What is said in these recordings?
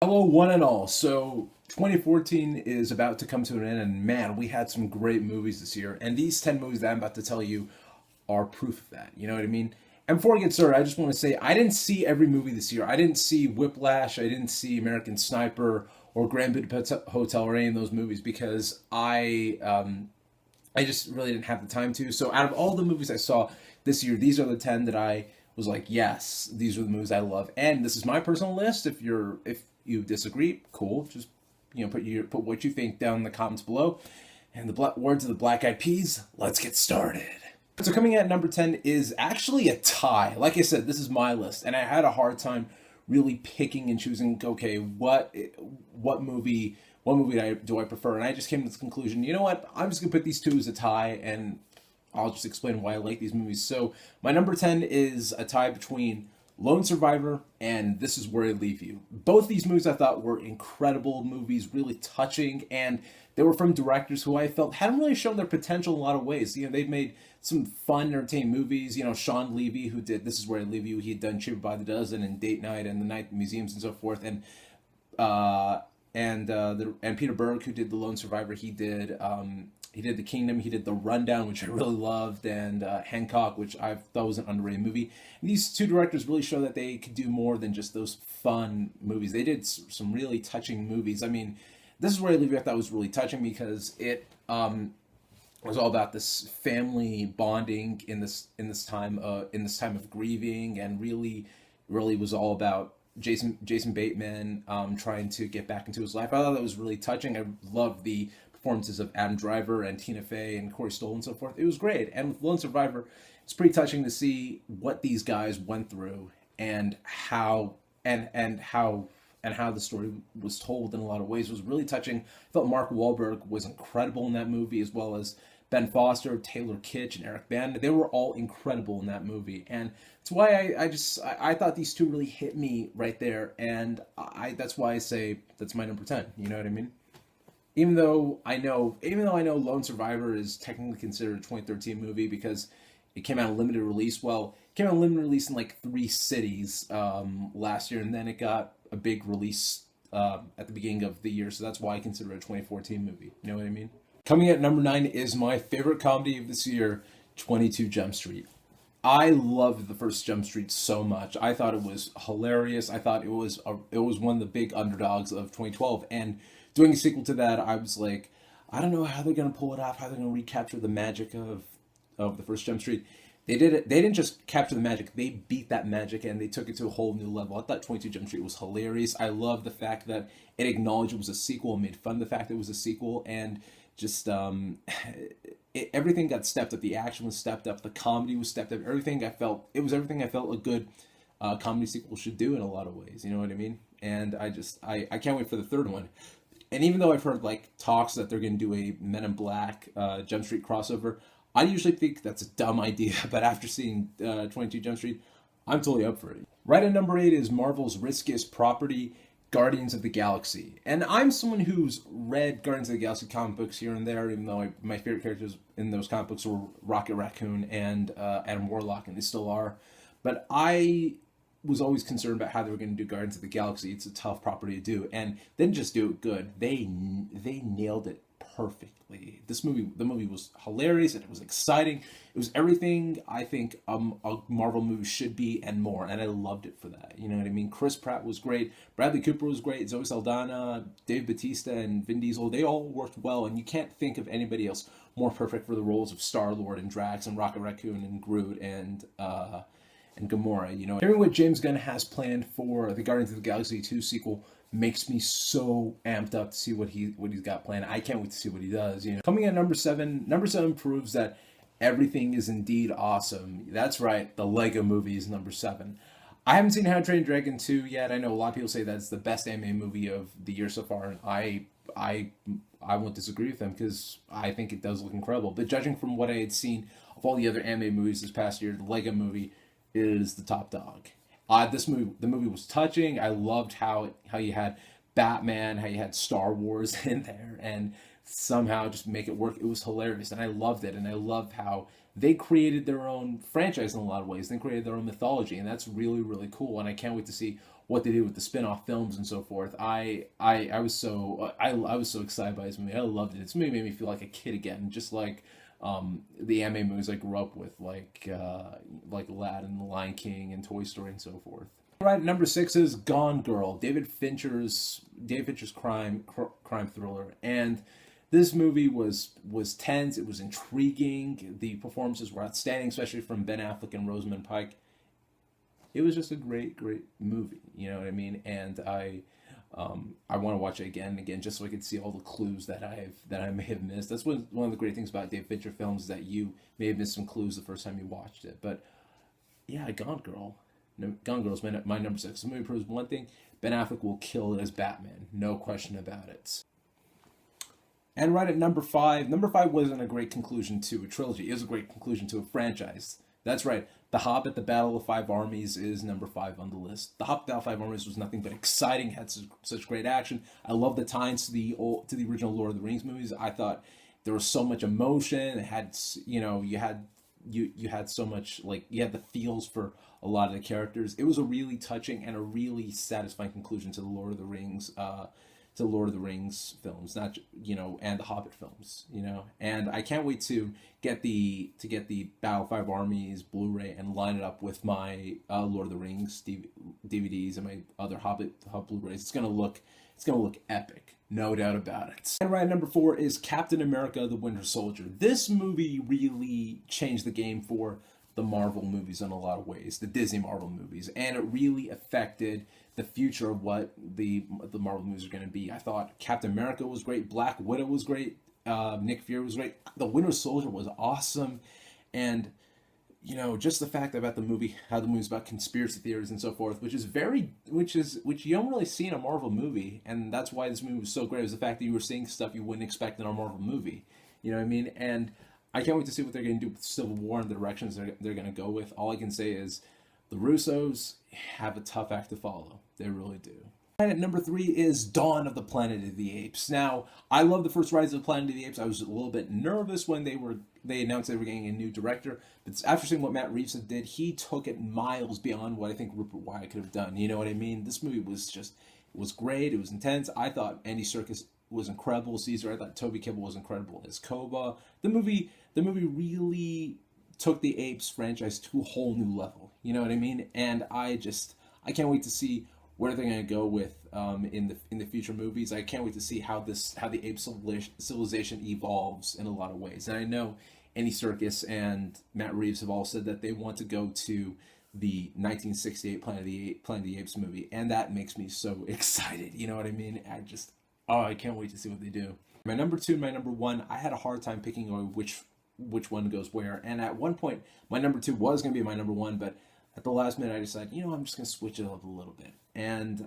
Hello, one and all. So, 2014 is about to come to an end, and man, we had some great movies this year. And these 10 movies that I'm about to tell you are proof of that. You know what I mean? And before I get started, I just want to say I didn't see every movie this year. I didn't see Whiplash, I didn't see American Sniper or Grand Budapest Hotel or any of those movies because I just really didn't have the time to. So, out of all the movies I saw this year, these are the 10 that I was like, yes, these are the movies I love. And this is my personal list. If you disagree, cool. Just put what you think down in the comments below. And the words of the Black Eyed Peas. Let's get started. So coming at number 10 is actually a tie. Like I said, this is my list, and I had a hard time really picking and choosing. Okay, what movie do I prefer? And I just came to this conclusion. You know what? I'm just gonna put these two as a tie, and I'll just explain why I like these movies. So my number 10 is a tie between Lone Survivor and This Is Where I Leave You. Both these movies I thought were incredible movies, really touching, and they were from directors who I felt hadn't really shown their potential in a lot of ways. They've made some fun, entertaining movies. Sean Levy, who did This Is Where I Leave You, he had done Cheaper by the Dozen and Date Night and The Night Museums and so forth, uh, and Peter Berg, who did The Lone Survivor, he did The Kingdom, he did The Rundown, which I really loved, and Hancock, which I thought was an underrated movie. And these two directors really show that they could do more than just those fun movies. They did some really touching movies. I mean, This Is Where I Leave You I thought was really touching because it was all about this family bonding in this time of grieving, and really was all about Jason Bateman trying to get back into his life. I thought that was really touching. I loved the performances of Adam Driver and Tina Fey and Corey Stoll and so forth. It was great. And with Lone Survivor, it's pretty touching to see what these guys went through and how the story was told in a lot of ways. It was really touching. I thought Mark Wahlberg was incredible in that movie, as well as Ben Foster, Taylor Kitsch, and Eric Bana. They were all incredible in that movie, and that's why I thought these two really hit me right there, and I that's why I say that's my number 10. You know what I mean? Even though I know Lone Survivor is technically considered a 2013 movie because it came out in limited release. Well, it came out in limited release in like three cities last year, and then it got a big release at the beginning of the year. So that's why I consider it a 2014 movie. You know what I mean? Coming at number 9 is my favorite comedy of this year, 22 Jump Street. I loved the first Jump Street so much. I thought it was hilarious. I thought it was one of the big underdogs of 2012. And doing a sequel to that, I was like, I don't know how they're gonna pull it off. How they're gonna recapture the magic of the first Jump Street. They did it. They didn't just capture the magic. They beat that magic and they took it to a whole new level. I thought 22 Jump Street was hilarious. I love the fact that it acknowledged it was a sequel, made fun of the fact that it was a sequel, and just everything got stepped up. The action was stepped up. The comedy was stepped up. Everything I felt a good comedy sequel should do in a lot of ways. You know what I mean? And I can't wait for the third one. And even though I've heard like talks that they're going to do a Men in Black Jump Street crossover, I usually think that's a dumb idea. But after seeing 22 Jump Street, I'm totally up for it. Right at number 8 is Marvel's riskiest property, Guardians of the Galaxy. And I'm someone who's read Guardians of the Galaxy comic books here and there, even though my favorite characters in those comic books were Rocket Raccoon and Adam Warlock, and they still are. But I was always concerned about how they were going to do Guardians of the Galaxy. It's a tough property to do, and they didn't just do it good. They nailed it perfectly. The movie was hilarious, and it was exciting. It was everything I think a Marvel movie should be and more, and I loved it for that. You know what I mean? Chris Pratt was great. Bradley Cooper was great. Zoe Saldana, Dave Bautista, and Vin Diesel. They all worked well, and you can't think of anybody else more perfect for the roles of Star Lord and Drax and Rocket Raccoon and Groot and Gamora. Hearing what James Gunn has planned for the Guardians of the Galaxy 2 sequel makes me so amped up to see what he's got planned. I can't wait to see what he does. Coming at number 7, number 7 proves that everything is indeed awesome. That's right, the Lego Movie is number 7. I haven't seen How to Train Your Dragon 2 yet. I know a lot of people say that's the best anime movie of the year so far, and I won't disagree with them because I think it does look incredible. But judging from what I had seen of all the other anime movies this past year, the Lego Movie is the top dog. The movie was touching. I loved how you had Batman, how you had Star Wars in there, and somehow just make it work. It was hilarious, and I loved it. And I loved how they created their own franchise in a lot of ways. They created their own mythology, and that's really, really cool. And I can't wait to see what they did with the spin-off films and so forth. I was so I was so excited by this movie. I loved it. This movie made me feel like a kid again, just like the anime movies I grew up with, like Aladdin, The Lion King, and Toy Story and so forth. All right, number 6 is Gone Girl, David Fincher's crime thriller, and this movie was tense. It was intriguing. The performances were outstanding, especially from Ben Affleck and Rosamund Pike. It was just a great movie. You know what I mean? And I want to watch it again and again just so I could see all the clues that I may have missed. That's one of the great things about David Fincher films, is that you may have missed some clues the first time you watched it. But yeah, Gone Girl. Gone Girl is my number 6. The movie proves one thing: Ben Affleck will kill it as Batman, no question about it. And right at number 5, number 5 wasn't a great conclusion to a trilogy. It was a great conclusion to a franchise. That's right. The Hobbit, The Battle of Five Armies is number 5 on the list. The Hobbit, Battle of Five Armies was nothing but exciting, had such great action. I love the ties to the original Lord of the Rings movies. I thought there was so much emotion. It had, you had so much, like, you had the feels for a lot of the characters. It was a really touching and a really satisfying conclusion to the Lord of the Rings films, not and the Hobbit films, and I can't wait to get the Battle of Five Armies Blu-ray and line it up with my Lord of the Rings DVDs and my other Hobbit Blu-rays. It's gonna look epic, no doubt about it. And right, number 4 is Captain America: The Winter Soldier. This movie really changed the game for the Marvel movies in a lot of ways, the Disney Marvel movies, and it really affected the future of what the Marvel movies are going to be. I thought Captain America was great, Black Widow was great, Nick Fury was great, The Winter Soldier was awesome, and just the fact about the movie, how the movie's about conspiracy theories and so forth, which you don't really see in a Marvel movie, and that's why this movie was so great, was the fact that you were seeing stuff you wouldn't expect in a Marvel movie. You know what I mean? And I can't wait to see what they're going to do with Civil War and the directions they're going to go with. All I can say is the Russos have a tough act to follow. They really do. And at number 3 is Dawn of the Planet of the Apes. Now, I love the first Rise of the Planet of the Apes. I was a little bit nervous when they announced they were getting a new director, but after seeing what Matt Reeves did, he took it miles beyond what I think Rupert Wyatt could have done. You know what I mean? This movie was great. It was intense. I thought Andy Serkis was incredible. Caesar. I thought Toby Kebbell was incredible as Koba. The movie really took the Apes franchise to a whole new level. You know what I mean? And I can't wait to see where they're going to go with in the future movies. I can't wait to see how the ape civilization evolves in a lot of ways. And I know Andy Serkis and Matt Reeves have all said that they want to go to the 1968 Planet of the Apes movie, and that makes me so excited. You know what I mean? I can't wait to see what they do. My number 2 and my number 1, I had a hard time picking which one goes where. And at one point, my number 2 was going to be my number 1, but at the last minute, I decided, I'm just going to switch it up a little bit. And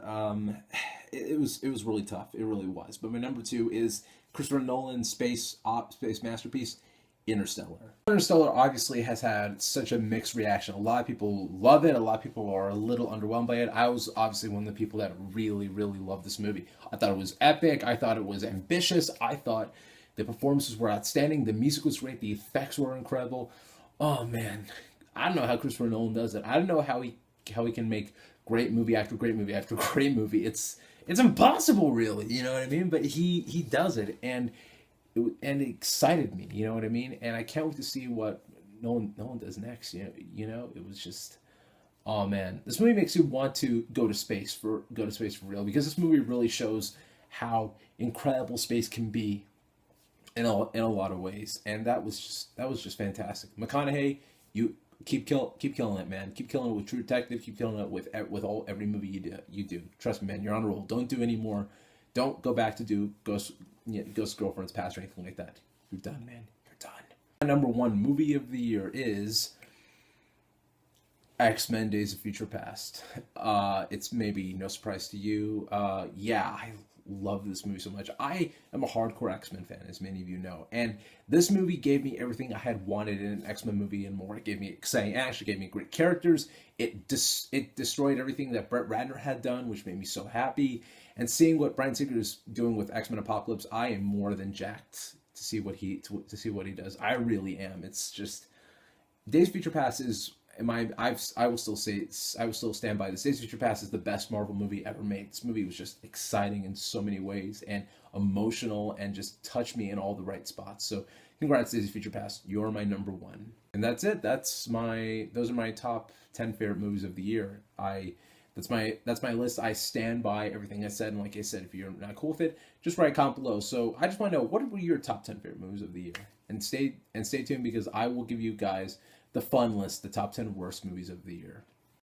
it was really tough. It really was. But my number 2 is Christopher Nolan's space masterpiece, Interstellar. Interstellar obviously has had such a mixed reaction. A lot of people love it. A lot of people are a little underwhelmed by it. I was obviously one of the people that really, really loved this movie. I thought it was epic. I thought it was ambitious. I thought the performances were outstanding. The music was great. The effects were incredible. Oh, man. I don't know how Christopher Nolan does it. I don't know how he can make great movie after great movie after great movie. It's impossible, really. You know what I mean? But he does it, and it excited me. You know what I mean? And I can't wait to see what Nolan does next. It was just, oh man, this movie makes you want to go to space for real, because this movie really shows how incredible space can be in a lot of ways, and that was just fantastic. McConaughey, you keep killing it, man. Keep killing it with True Detective. Keep killing it with every movie you do. Trust me, man. You're on a roll. Don't do any more. Don't go back to do Ghost Girlfriend's Past or anything like that. You're done, man. You're done. My number 1 movie of the year is X-Men: Days of Future Past. It's maybe no surprise to you. I love this movie so much. I am a hardcore X-Men fan, as many of you know, and this movie gave me everything I had wanted in an X-Men movie and more. It gave me exciting action, gave me great characters. It destroyed everything that Brett Ratner had done, which made me so happy. And seeing what Bryan Singer is doing with X-Men Apocalypse, I am more than jacked to see what he does. I really am. It's just Days of Future Past is I will still say I will still stand by this. Days of Future Past is the best Marvel movie ever made. This movie was just exciting in so many ways and emotional and just touched me in all the right spots. So congrats, Days of Future Past. You're my number one. And that's it. Those are my top 10 favorite movies of the year. That's my list. I stand by everything I said, and like I said, if you're not cool with it, just write a comment below. So I just want to know, what were your top 10 favorite movies of the year? And stay tuned, because I will give you guys the fun list, the top 10 worst movies of the year.